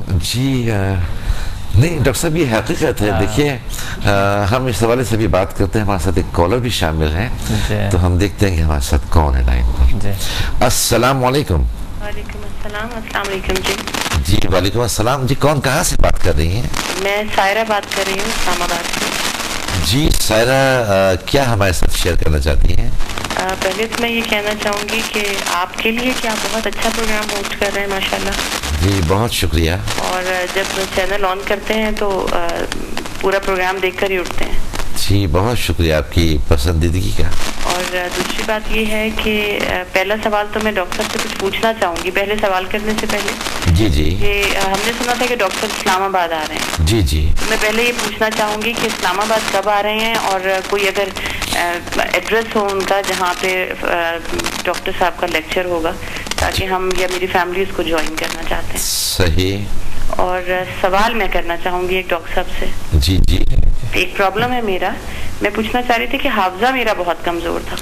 जी नहीं डॉक्टर साहब, ये हकीकत है। देखिए हम इस हवाले से भी बात करते हैं, हमारे साथ एक कॉलर भी शामिल हैं, तो हम देखते हैं कि हमारे साथ कौन है लाइन पर। अस्सलाम वालेकुम। वालेकुम अस्सलाम। अस्सलाम वालेकुम जी। जी वालेकुम अस्सलाम। जी कौन कहाँ से बात कर रही हैं? मैं सायरा बात कर रही हूँ इस्लामाबाद से। जी सायरा, क्या हमारे साथ शेयर करना चाहती हैं? पहले तो मैं ये कहना चाहूँगी कि आपके लिए कि आप बहुत अच्छा प्रोग्राम होस्ट कर रहे हैं माशाल्लाह। जी बहुत शुक्रिया। और जब चैनल ऑन करते हैं तो पूरा प्रोग्राम देखकर ही उठते हैं। जी बहुत शुक्रिया आपकी पसंदीदगी का। और दूसरी बात ये है कि पहला सवाल तो मैं डॉक्टर से कुछ पूछना चाहूँगी पहले सवाल करने से पहले। जी जी। कि हमने सुना था कि डॉक्टर इस्लामाबाद आ रहे हैं। जी जी। तो मैं पहले ये पूछना चाहूँगी कि इस्लामाबाद कब आ रहे हैं, और कोई अगर एड्रेस हो उनका जहाँ पे डॉक्टर साहब का लेक्चर होगा, ताकि हम या मेरी फैमिली उसको ज्वाइन करना चाहते हैं। सही। और सवाल मैं करना चाहूँगी एक डॉक्टर साहब से। जी जी। एक प्रॉब्लम है मेरा, मैं पूछना चाह रही थी कि हाफजा मेरा बहुत कमज़ोर था,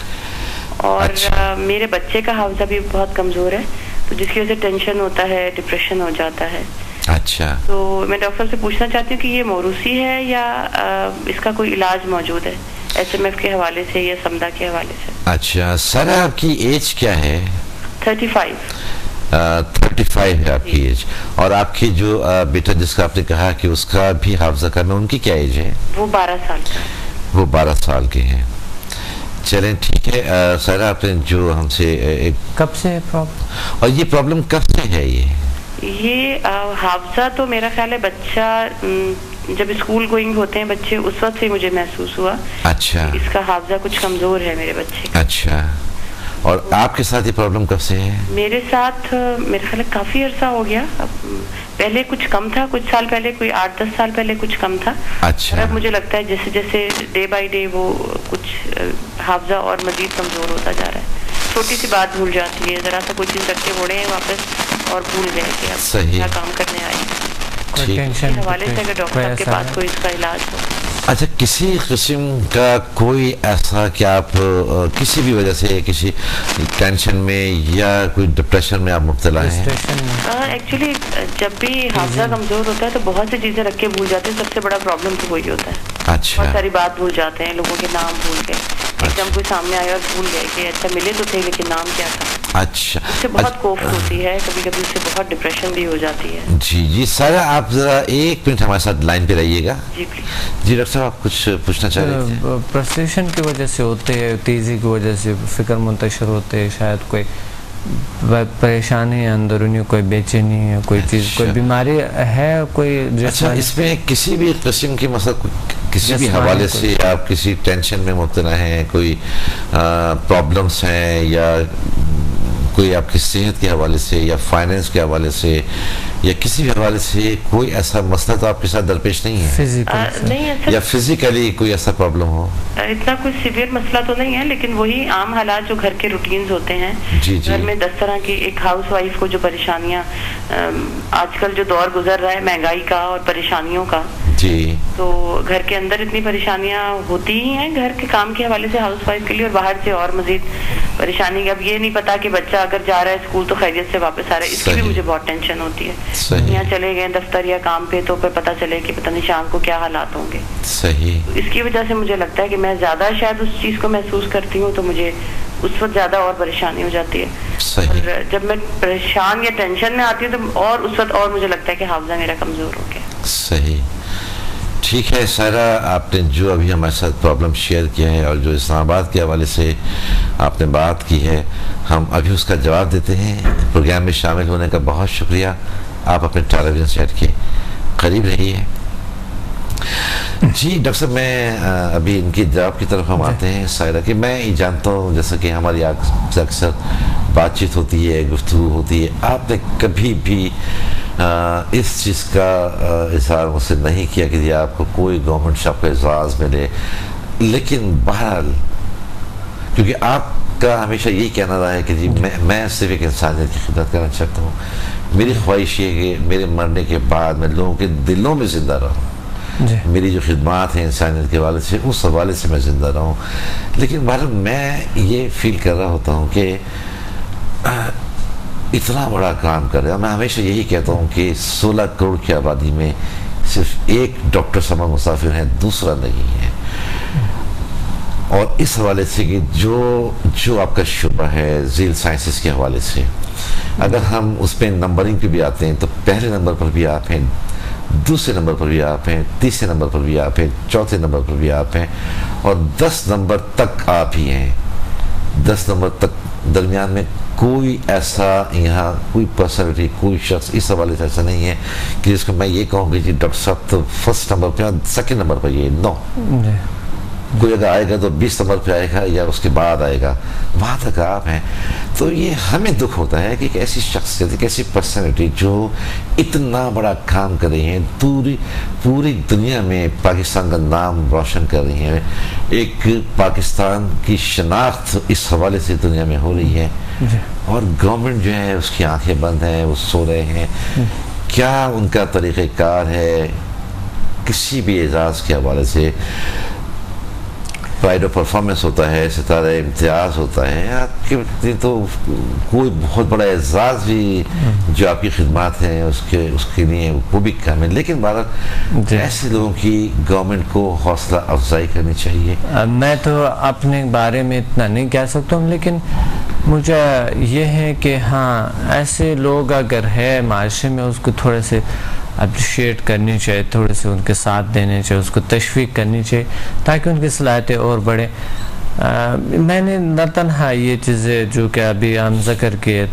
और अच्छा। मेरे बच्चे का हाफजा भी बहुत कमज़ोर है, तो जिसकी वजह से टेंशन होता है, डिप्रेशन हो जाता है। अच्छा। तो मैं डॉक्टर से पूछना चाहती हूँ कि ये मोरूसी है या इसका कोई इलाज मौजूद है SMF के हवाले से या समदा के हवाले से? अच्छा सर, आपकी एज क्या है? 35। 35 है आपकी एज। और आपकी जो बेटा जिसका आपने कहा कि उसका भी हाफजा कम है, उनकी क्या एज है? वो 12 साल का है। वो 12 साल के हैं। चलें ठीक है। सर आपने जो हमसे एक कब से प्रॉब्लम, और ये प्रॉब्लम कब से है? ये हाफजा तो मेरा ख्याल है बच्चा जब स्कूल गोइंग होते हैं बच्चे, उस वक्त से मुझे महसूस हुआ। अच्छा। इसका हाफजा कुछ कमजोर है मेरे बच्चे का। अच्छा। और आपके साथ ये प्रॉब्लम कब से है? मेरे साथ मेरे ख्याल काफी अरसा हो गया। पहले कुछ कम था, कुछ साल पहले, कोई 8-10 साल पहले कुछ कम था। अच्छा। अब मुझे लगता है जैसे जैसे डे बाय डे वो कुछ हाफजा और मजीद कमजोर होता जा रहा है। छोटी सी बात भूल जाती है, जरा सा कोई चीज रख के मोड़े हैं वापस और भूल गए कि अब क्या काम करने आए। टेंशन हवाले से अगर डॉक्टर साहब के पास कोई इसका इलाज हो। अच्छा, किसी किस्म का कोई ऐसा कि आप किसी भी वजह से किसी टेंशन में या कोई डिप्रेशन में आप मुब्तला हैं? एक्चुअली जब भी हाफजा कमजोर होता है तो बहुत सी चीजें रख के भूल जाते हैं। सबसे बड़ा प्रॉब्लम तो वही होता है। अच्छा। बहुत सारी बात भूल जाते हैं, लोगों के नाम भूल गए। एकदम कोई सामने आया और भूल गए कि अच्छा मिले तो थे लेकिन नाम क्या था। अच्छा। उससे बहुत कोफ्त होती है, कभी कभी उससे बहुत डिप्रेशन भी हो जाती है। जी जी सारा, आप जरा 1 मिनट हमारे साथ लाइन पे रहिएगा। जी प्लीज। जी डॉक्टर साहब, आप कुछ पूछना चाह रहे थे? फ्रस्ट्रेशन की वजह से होते हैं, तेजी की वजह से फिक्र मुंतशिर होते हैं, शायद कोई परेशानी है अंदरूनी, कोई बेचैनी है, कोई चीज़, कोई बीमारी है, कोई। अच्छा, इसमें किसी भी किस्म की मतलब किसी भी हवाले से आप किसी टेंशन में मुब्तला हैं, कोई प्रॉब्लम्स हैं, या कोई आपकी सेहत के हवाले से या फाइनेंस के हवाले से या किसी भी हवाले से कोई ऐसा मसला तो आपके साथ दरपेश नहीं है? नहीं, या फिजिकली कोई ऐसा प्रॉब्लम हो? इतना कोई सीवियर मसला तो नहीं है, लेकिन वही आम हालात जो घर के रूटीन्स होते हैं। जी जी। घर में 10 तरह की, एक हाउस वाइफ को जो परेशानियां, आजकल जो दौर गुजर रहा है महंगाई का और परेशानियों का, जी, तो घर के अंदर इतनी परेशानियां होती ही हैं घर के काम के हवाले से हाउस वाइफ के लिए, और बाहर से और मजीद परेशानी। अब ये नहीं पता कि बच्चा अगर जा रहा है स्कूल तो खैरियत से वापस आ रहा है, इसकी भी मुझे बहुत टेंशन होती है। यहाँ चले गए दफ्तर या काम पे तो फिर पता चले कि पता नहीं शाम को क्या हालात होंगे। सही। इसकी वजह से मुझे लगता है कि मैं ज्यादा शायद उस चीज को महसूस करती हूँ, तो मुझे उस वक्त ज्यादा और परेशानी हो जाती है। सही। और जब मैं परेशान या टेंशन में आती हूँ तो और उस वक्त और मुझे लगता है कि हाफजा मेरा कमजोर हो गया। सही। ठीक है सारा, आपने जो अभी हमारे साथ प्रॉब्लम शेयर किया है और जो इस्लामाबाद के हवाले से आपने बात की है, हम अभी उसका जवाब देते हैं। प्रोग्राम में शामिल होने का बहुत शुक्रिया। आप अपने टेलीविज़न सेट के करीब रहिए। जी डॉक्टर साहब, मैं अभी इनके जवाब की तरफ हम आते हैं सायरा, कि मैं ये जानता हूँ जैसा कि हमारी अक्सर बातचीत होती है, गुफ्तगू होती है, आपने कभी भी इस चीज़ का इजहार मुझसे नहीं किया कि आपको कोई गवर्नमेंट शॉप का एजाज़ मिले, लेकिन बहरहाल क्योंकि आपका हमेशा यही कहना रहा है कि जी मैं सिर्फ एक इंसानियत की खिदमत करना चाहता हूँ, मेरी ख्वाहिश ये है कि मेरे मरने के बाद मैं लोगों के दिलों में ज़िंदा रहूँ, मेरी जो खिदमात है इंसानियत के हवाले से, उस हवाले से मैं ज़िंदा रहूँ। लेकिन बहरहाल मैं ये फील कर रहा होता हूँ कि इतना बड़ा काम कर रहे हैं। मैं हमेशा यही कहता हूँ कि 16 करोड़ की आबादी में सिर्फ एक डॉक्टर समा मुसाफिर है, दूसरा नहीं है। और इस हवाले से कि जो आपका शुबा है झील साइंसेस के हवाले से, अगर हम उस पर नंबरिंग पे भी आते हैं तो पहले नंबर पर भी आप हैं, दूसरे नंबर पर भी आप हैं, तीसरे नंबर पर भी आप हैं, चौथे नंबर पर भी आप हैं, और 10 नंबर तक आप ही हैं। 10 नंबर तक दरमियान में कोई ऐसा यहाँ कोई पर्सनैलिटी, कोई शख्स इस हवाले से ऐसा नहीं है कि जिसको मैं ये कहूँगी कि डॉक्टर साहब तो फर्स्ट नंबर पे और सेकेंड नंबर पर ये नो। कोई अगर आएगा तो 20 नंबर पे आएगा या उसके बाद आएगा, वहाँ तक आप हैं। तो ये हमें दुख होता है कि एक ऐसी शख्सियत, एक ऐसी पर्सनैलिटी जो इतना बड़ा काम कर रही है, पूरी दुनिया में पाकिस्तान का नाम रोशन कर रही है, एक पाकिस्तान की शनाख्त इस हवाले से दुनिया में हो रही है, और गवर्नमेंट जो है उसकी आंखें बंद हैं, वो सो रहे हैं। क्या उनका तरीक़ेकार है किसी भी एजाज़ के हवाले से? प्राइड ऑफ परफॉर्मेंस होता है, सितारा इम्तियाज़ होता है, आपके तो कोई बहुत बड़ा एजाज़ भी जो आपकी खिदमत हैं उसके लिए वो भी कम है। लेकिन भारत ऐसे लोगों की गवर्नमेंट को हौसला अफजाई करनी चाहिए। मैं तो अपने बारे में इतना नहीं कह सकता हूँ, लेकिन मुझे ये है कि हाँ, ऐसे लोग अगर है माशरे में उसको थोड़े से अप्रिशिएट करनी चाहिए, थोड़े से उनके साथ देने चाहिए, उसको तशवीक करनी चाहिए ताकि उनकी सलाहियतें और बढ़े। मैंने न तन्हा ये चीज़ें जो कि अभी हम ज़िक्र के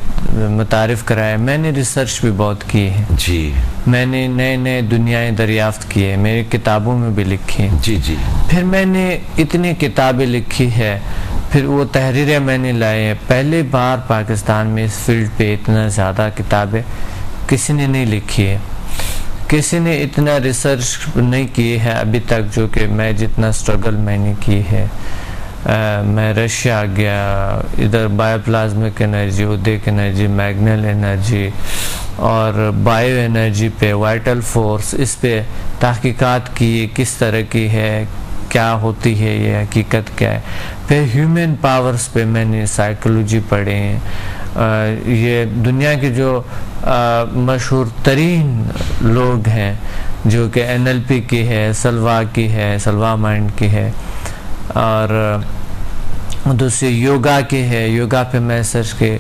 मुतारिफ़ कराया, मैंने रिसर्च भी बहुत की है जी। मैंने नए दुनियाएं दरियाफ्त की है, मेरी किताबों में भी लिखी है जी जी। फिर मैंने इतनी किताबें लिखी है, फिर वो तहरीरें मैंने लाई है। पहली बार पाकिस्तान में इस फील्ड पे इतना ज़्यादा किताबें किसी ने नहीं लिखी है, किसी ने इतना रिसर्च नहीं की है अभी तक जो कि मैं जितना स्ट्रगल मैंने की है। मैं रशिया गया, इधर बायोप्लाज्मिक एनर्जी, उदिक एनर्जी, मैग्नल एनर्जी और बायो एनर्जी पे, वाइटल फोर्स, इस पे तहकीकात की, किस तरह की है, क्या होती है, ये हकीकत क्या है। फिर ह्यूमन पावर्स पे मैंने साइकोलॉजी पढ़े हैं। ये दुनिया के जो मशहूर तरीन लोग हैं जो कि NLP की है, सलवा की है, सलवा माइंड की है, और दूसरी योगा की है। योगा पे मैं सर्च के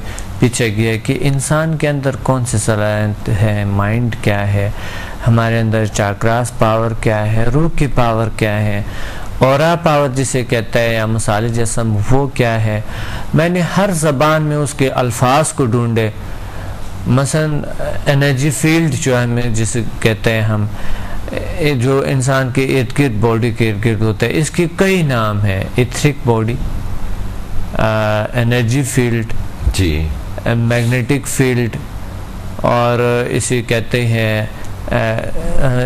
पीछे गया कि इंसान के अंदर कौन सी सलाहियत है, माइंड क्या है, हमारे अंदर चाक्रास पावर क्या है, रूह की पावर क्या है, औरा पावर जिसे कहता है, या मसाले जिस्म वो क्या है। मैंने हर ज़बान में उसके अल्फाज को ढूंढे। मसलन एनर्जी फील्ड जो है जिसे कहते हैं हम, जो इंसान के इर्द गिर्द, बॉडी के इर्द गिर्द होता है, इसके कई नाम हैं। इथरिक बॉडी, एनर्जी फील्ड जी, मैग्नेटिक फील्ड, और इसे कहते हैं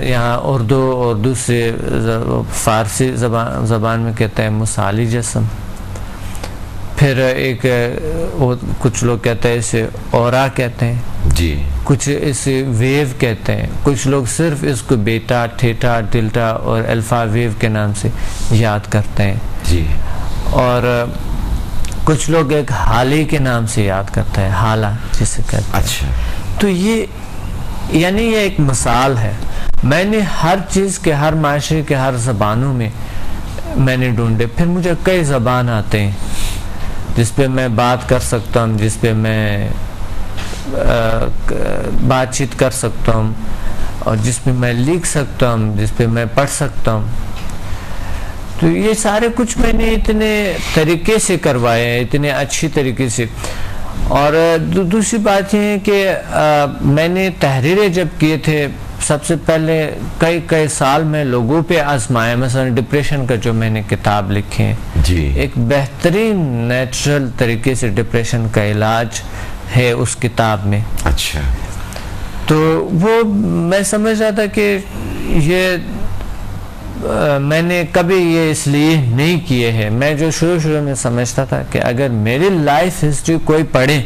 यहाँ उर्दू से फ़ारसी ज़बान में कहते हैं मसाली जिस्म। फिर एक कुछ लोग कहते हैं इसे औरा कहते हैं जी, कुछ इसे वेव कहते हैं, कुछ लोग सिर्फ इसको बीटा, थीटा, डेल्टा और अल्फा वेव के नाम से याद करते हैं जी, और कुछ लोग एक हाली के नाम से याद करते हैं, हाला जिसे कहते हैं। अच्छा। तो ये यानी ये एक मिसाल है। मैंने हर चीज़ के, हर माशरे के हर ज़बानों में मैंने ढूंढे। फिर मुझे कई ज़बान आते हैं जिस पे मैं बात कर सकता हूँ, जिस पे मैं बातचीत कर सकता हूँ, और जिस पे मैं लिख सकता हूँ, जिस पे मैं पढ़ सकता हूँ। तो ये सारे कुछ मैंने इतने तरीके से करवाए हैं, इतने अच्छी तरीके से। और दूसरी बात यह है कि मैंने तहरीरें जब किए थे, सबसे पहले कई साल में लोगों पे आजमाया। मसलन डिप्रेशन का जो मैंने किताब लिखे हैं जी, एक बेहतरीन नेचुरल तरीके से डिप्रेशन का इलाज है उस किताब में। अच्छा। तो वो मैं समझ रहा था कि ये मैंने कभी ये इसलिए नहीं किए हैं। मैं जो शुरू में समझता था कि अगर मेरी लाइफ हिस्ट्री कोई पढ़े,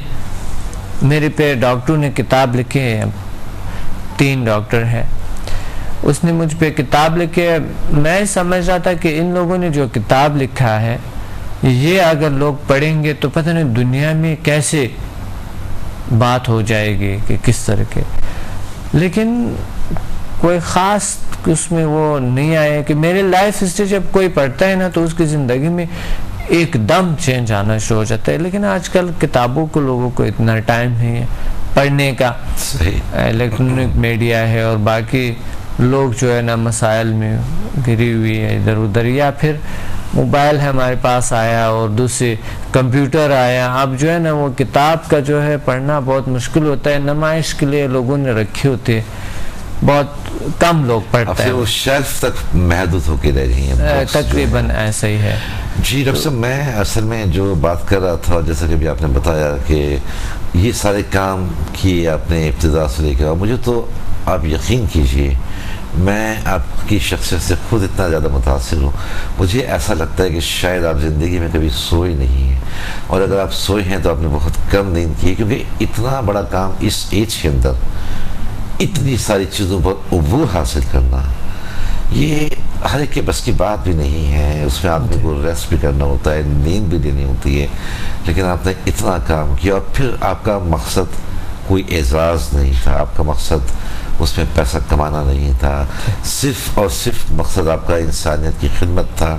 मेरे पे डॉक्टर ने किताब लिखी है, 3 डॉक्टर है, उसने मुझ पे किताब लिखी है। मैं समझ रहा था कि इन लोगों ने जो किताब लिखा है, ये अगर लोग पढ़ेंगे तो पता नहीं दुनिया में कैसे बात हो जाएगी कि किस तरह के, लेकिन कोई ख़ास उसमें वो नहीं आया कि मेरे लाइफ हिस्ट्री जब कोई पढ़ता है ना तो उसकी ज़िंदगी में एकदम चेंज आना शुरू हो जाता है। लेकिन आजकल किताबों को लोगों को इतना टाइम नहीं है पढ़ने का, इलेक्ट्रॉनिक मीडिया है और बाकी लोग जो है ना मसाइल में गिरी हुई है इधर उधर, या फिर मोबाइल है हमारे पास आया और दूसरे कंप्यूटर आया, अब जो है ना वो किताब का जो है पढ़ना बहुत मुश्किल होता है। नुमाइश के लिए लोगों ने रखी होती है, बहुत कम लोग पढ़ते हैं, वो शेल्फ तक महदूद होकर रह गई हैं, तकरीबन ऐसा ही है। जी डॉक्टर साहब, मैं असल में जो बात कर रहा था, जैसा कि अभी आपने बताया कि ये सारे काम किए आपने इब्तिदा से लेकर, मुझे तो आप यकीन कीजिए मैं आपकी शख्सियत से खुद इतना ज़्यादा मुतासिर हूँ, मुझे ऐसा लगता है कि शायद आप ज़िंदगी में कभी सोए नहीं हैं, और अगर आप सोए हैं तो आपने बहुत कम नींद की, क्योंकि इतना बड़ा काम इस एज के अंदर इतनी सारी चीज़ों पर उबूर हासिल करना, ये हर एक के बस की बात भी नहीं है। उसमें आदमी को रेस्ट भी करना होता है, नींद भी लेनी होती है, लेकिन आपने इतना काम किया और फिर आपका मकसद कोई एजाज़ नहीं था, आपका मकसद उसमें पैसा कमाना नहीं था, सिर्फ और सिर्फ मकसद आपका इंसानियत की खिदमत था।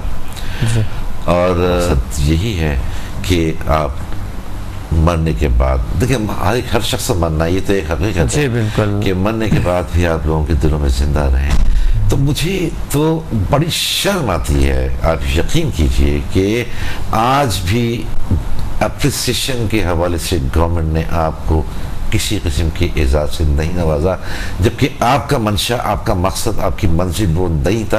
और यही है कि आप मरने के बाद, देखिए हर शख्स मरना, ये तो एक हकीकत है कि मरने के बाद भी आप लोगों के दिलों में जिंदा रहें। तो मुझे तो बड़ी शर्म आती है, आप यकीन कीजिए कि आज भी अप्रिसिएशन के हवाले से गवर्नमेंट ने आपको किसी किस्म की एजाज़ से नहीं नवाजा, जबकि आपका मंशा, आपका मकसद, आपकी मंजिल वो नहीं था